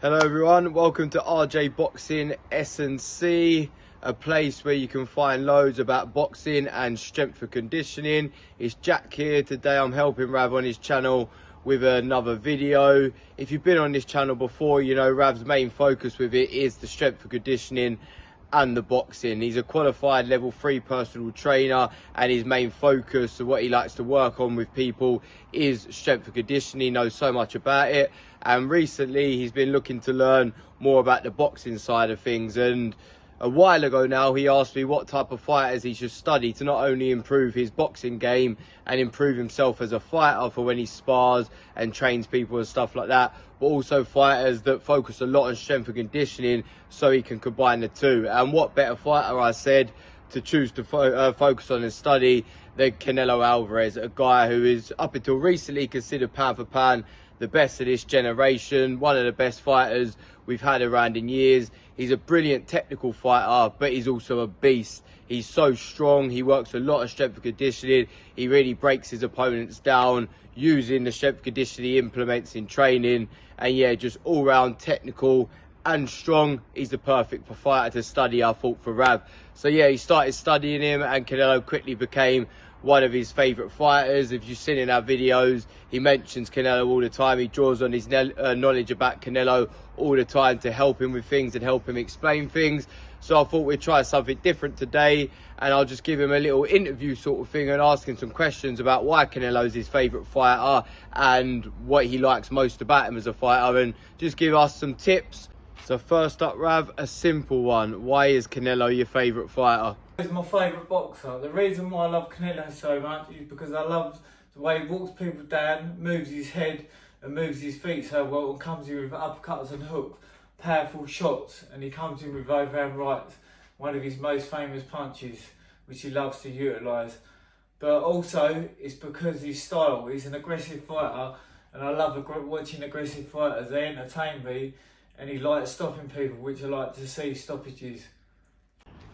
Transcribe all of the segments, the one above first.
Hello everyone, welcome to RJ Boxing S&C, a place where you can find loads about boxing and strength and conditioning. It's Jack here. Today I'm helping Rav on his channel with another video. If you've been on this channel before, you know Rav's main focus with it is the strength and conditioning and the boxing. He's a qualified level 3 personal trainer, and his main focus of what he likes to work on with people is strength and conditioning. He knows so much about it, and recently he's been looking to learn more about the boxing side of things. And a while ago now, he asked me what type of fighters he should study to not only improve his boxing game and improve himself as a fighter for when he spars and trains people and stuff like that, but also fighters that focus a lot on strength and conditioning so he can combine the two. And what better fighter, I said, to choose to focus on and study than Canelo Alvarez, a guy who is up until recently considered pound for pound the best of this generation, one of the best fighters we've had around in years. He's a brilliant technical fighter, but he's also a beast. He's so strong. He works a lot of strength and conditioning. He really breaks his opponents down using the strength and conditioning he implements in training. And yeah, just all round technical and strong. He's the perfect fighter to study, I thought, for Rav. So yeah, he started studying him, and Canelo quickly became one of his favourite fighters. If you've seen in our videos, he mentions Canelo all the time. He draws on his knowledge about Canelo all the time to help him with things and help him explain things. So I thought we'd try something different today, and I'll just give him a little interview sort of thing and ask him some questions about why Canelo's his favourite fighter and what he likes most about him as a fighter, and just give us some tips. So first up, Rav, a simple one. Why is Canelo your favourite fighter? He's my favourite boxer. The reason why I love Canelo so much is because I love the way he walks people down, moves his head and moves his feet so well, and comes in with uppercuts and hooks, powerful shots, and he comes in with overhand rights, one of his most famous punches, which he loves to utilise. But also, it's because his style. He's an aggressive fighter, and I love watching aggressive fighters. They entertain me, and he likes stopping people, which I like to see stoppages.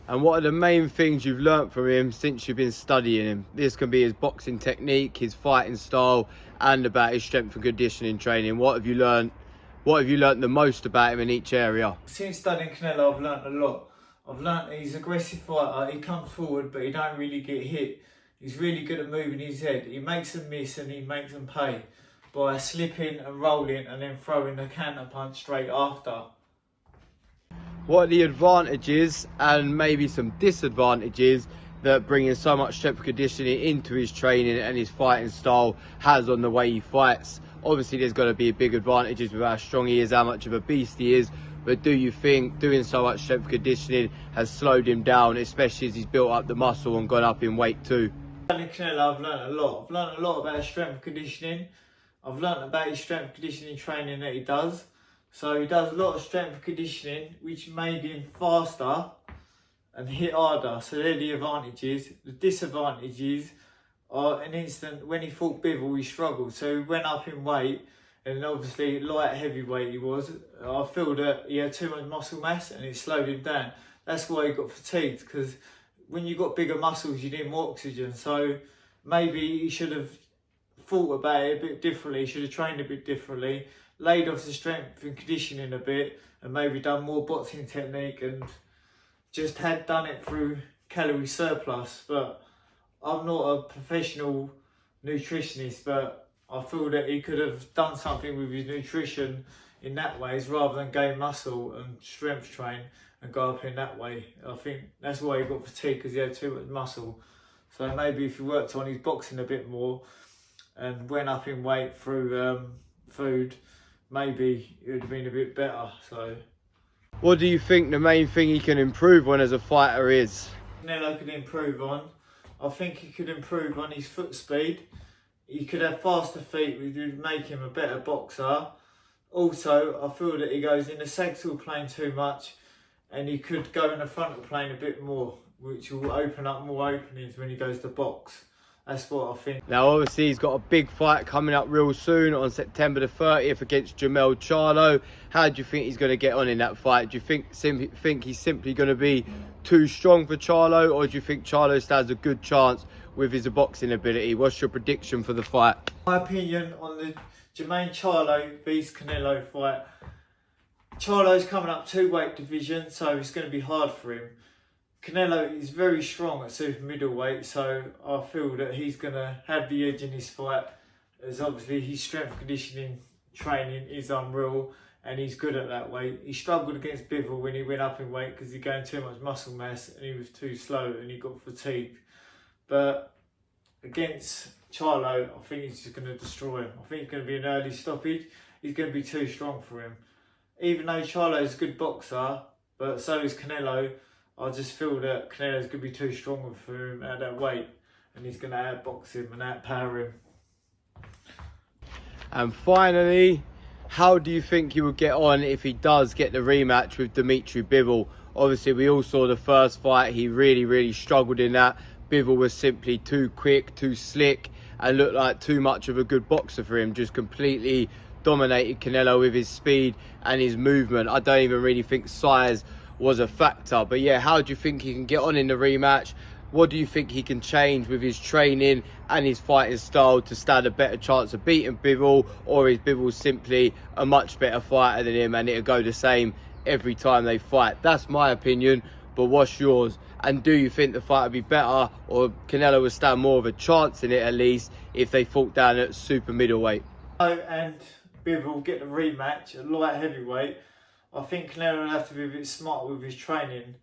And what are the main things you've learnt from him since you've been studying him? This can be his boxing technique, his fighting style, and about his strength and conditioning training. What have you learnt? What have you learnt the most about him in each area? Since studying Canelo, I've learnt a lot. I've learnt that he's an aggressive fighter. He comes forward, but he don't really get hit. He's really good at moving his head. He makes them miss and he makes them pay by slipping and rolling and then throwing the counter punch straight after. What are the advantages and maybe some disadvantages that bringing so much strength and conditioning into his training and his fighting style has on the way he fights? Obviously, there's got to be big advantages with how strong he is, how much of a beast he is. But do you think doing so much strength and conditioning has slowed him down, especially as he's built up the muscle and gone up in weight too? Studying Canelo, I've learnt a lot. I've learnt a lot about his strength and conditioning. I've learnt about his strength and conditioning training that he does. So he does a lot of strength and conditioning, which made him faster and hit harder. So they're the advantages. The disadvantages are an instant when he fought Bivol, he struggled. So he went up in weight, and obviously light heavyweight he was. I feel that he had too much muscle mass and it slowed him down. That's why he got fatigued, because when you got bigger muscles, you need more oxygen. So maybe he should have thought about it a bit differently. He should have trained a bit differently, laid off the strength and conditioning a bit, and maybe done more boxing technique and just had done it through calorie surplus. But I'm not a professional nutritionist, but I feel that he could have done something with his nutrition in that ways rather than gain muscle and strength train and go up in that way. I think that's why he got fatigued, because he had too much muscle. So maybe if he worked on his boxing a bit more and went up in weight through food, maybe it would have been a bit better. So, what do you think the main thing he can improve on as a fighter is? Canelo could improve on. I think he could improve on his foot speed. He could have faster feet, which would make him a better boxer. Also, I feel that he goes in the sagittal plane too much, and he could go in the frontal plane a bit more, which will open up more openings when he goes to box. That's what I think. Now, obviously, he's got a big fight coming up real soon on September the 30th against Charlo. How do you think he's going to get on in that fight? Do you think he's simply going to be too strong for Charlo, or do you think Charlo stands a good chance with his boxing ability? What's your prediction for the fight? My opinion on the Charlo vs Canelo fight, Charlo's coming up 2 weight division, so it's going to be hard for him. Canelo is very strong at super middleweight, so I feel that he's going to have the edge in this fight, as obviously his strength conditioning training is unreal and he's good at that weight. He struggled against Bivol when he went up in weight because he gained too much muscle mass and he was too slow and he got fatigued. But against Charlo, I think he's just going to destroy him. I think it's going to be an early stoppage. He's going to be too strong for him. Even though Charlo's a good boxer, but so is Canelo, I just feel that Canelo's going to be too strong for him at that weight and he's going to outbox him and outpower him. And finally, how do you think he would get on if he does get the rematch with Dimitri Bivol? Obviously, we all saw the first fight. He really struggled in that. Bivol was simply too quick, too slick, and looked like too much of a good boxer for him. Just completely dominated Canelo with his speed and his movement. I don't even really think size was a factor. But yeah, how do you think he can get on in the rematch? What do you think he can change with his training and his fighting style to stand a better chance of beating Bivol? Or is Bivol simply a much better fighter than him and it'll go the same every time they fight? That's my opinion, but what's yours? And do you think the fight would be better, or Canelo would stand more of a chance in it at least if they fought down at super middleweight? And Bivol get the rematch at light heavyweight. I think Canelo will have to be a bit smarter with his training.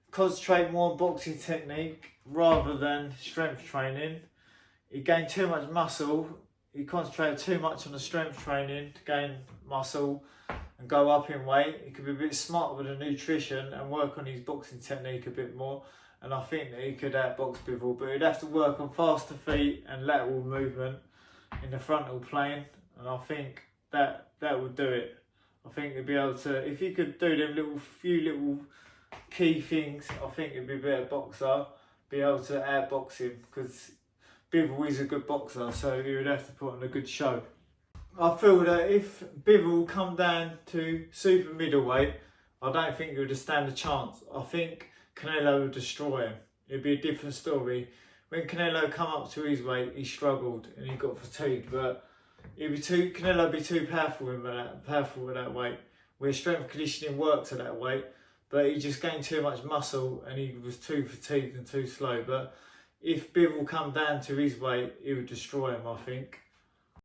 Concentrate more on boxing technique rather than strength training. He gained too much muscle. He concentrated too much on the strength training to gain muscle and go up in weight. He could be a bit smarter with the nutrition and work on his boxing technique a bit more. And I think that he could outbox Bivol, but he'd have to work on faster feet and lateral movement in the frontal plane. And I think that would do it. I think he'd be able to, if he could do them few little key things, I think he'd be a better boxer, be able to outbox him, because Bivol is a good boxer, so he would have to put on a good show. I feel that if Bivol come down to super middleweight, I don't think he would stand a chance. I think Canelo would destroy him. It'd be a different story. When Canelo come up to his weight, he struggled and he got fatigued, but Canelo would be too powerful at that weight, where strength conditioning works at that weight. But he just gained too much muscle and he was too fatigued and too slow. But if Bivol come down to his weight, he would destroy him, I think.